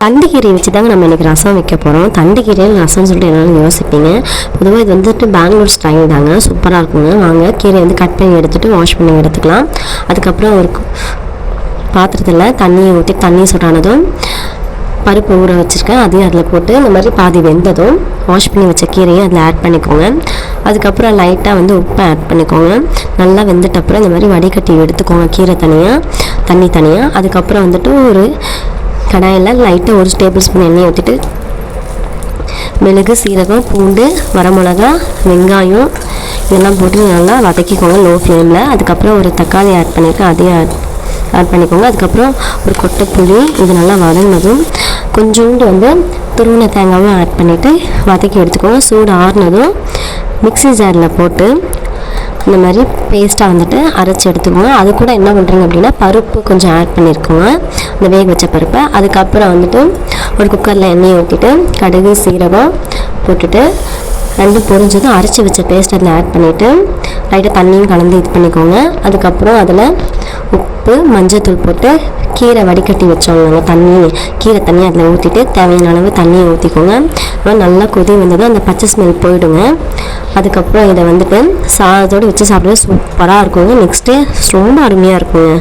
தண்டுக்கீரை வச்சு தாங்க நம்ம இன்றைக்கி ரசம் வைக்க போகிறோம். தண்டுக்கீரையில் ரசம்னு சொல்லிட்டு என்னாலும் யோசிப்பீங்க. பொதுவாக இது வந்துட்டு பெங்களூர் ஸ்டைல் தாங்க, சூப்பராக இருக்குங்க. வாங்க கீரை வந்து கட் பண்ணி எடுத்துகிட்டு வாஷ் பண்ணி எடுத்துக்கலாம். அதுக்கப்புறம் ஒரு பாத்திரத்தில் தண்ணியை ஊற்றி தண்ணி சுடானதும் பருப்பு ஊற வச்சுருக்கேன், அதையும் அதில் போட்டு இந்த மாதிரி பாதி வெந்ததும் வாஷ் பண்ணி வச்ச கீரையும் அதில் ஆட் பண்ணிக்கோங்க. அதுக்கப்புறம் லைட்டாக வந்து உப்பை ஆட் பண்ணிக்கோங்க. நல்லா வெந்துட்டப்புறம் இந்த மாதிரி வடிகட்டி எடுத்துக்கோங்க கீரை தண்ணி தனியாக. அதுக்கப்புறம் வந்துட்டு ஒரு கடாயில் லைட்டாக 1 டேபிள் ஸ்பூன் எண்ணெய் ஊற்றிட்டு மிளகு, சீரகம், பூண்டு, வரமிளகா, வெங்காயம் இதெல்லாம் போட்டு நல்லா வதக்கிக்கோங்க லோ ஃப்ளேமில். அதுக்கப்புறம் ஒரு தக்காளி ஆட் பண்ணிவிட்டு அதையும் ஆட் பண்ணிக்கோங்க. அதுக்கப்புறம் ஒரு கொட்டை புளி இது நல்லா வதங்கினதும் கொஞ்சோண்டு வந்து துருவின தேங்காயும் ஆட் பண்ணிவிட்டு வதக்கி எடுத்துக்கோங்க. சூடு ஆறுனதும் மிக்ஸி ஜாரில் போட்டு இந்த மாதிரி பேஸ்ட்டாக வந்துட்டு அரைச்சி எடுத்துக்கோங்க. அது கூட என்ன பண்ணுறீங்க அப்படின்னா பருப்பு கொஞ்சம் ஆட் பண்ணியிருக்கோங்க, இந்த வேக வச்ச பருப்பை. அதுக்கப்புறம் வந்துட்டு ஒரு குக்கரில் எண்ணெயை ஊற்றிட்டு கடுகு, சீரகம் போட்டுட்டு ரெண்டும் பொரிஞ்சதும் அரைச்சி வச்ச பேஸ்ட் அதில் ஆட் பண்ணிவிட்டு லைட்டாக தண்ணியும் கலந்து இது பண்ணிக்கோங்க. அதுக்கப்புறம் அதில் உப்பு, மஞ்சள்தூள் போட்டு கீரை வடிகட்டி வச்சோங்க கீரை தண்ணி அதில் ஊற்றிட்டு தேவையான அளவு தண்ணியை ஊற்றிக்கோங்க. நல்லா கொதி வந்ததும் அந்த பச்சை ஸ்மெல் போயிடுங்க. அதுக்கப்புறம் இதை வந்துட்டு சாதத்தோடு வச்சு சாப்பிட சூப்பராக இருக்குங்க. நெக்ஸ்ட்டு ரொம்ப அருமையாக இருக்குங்க.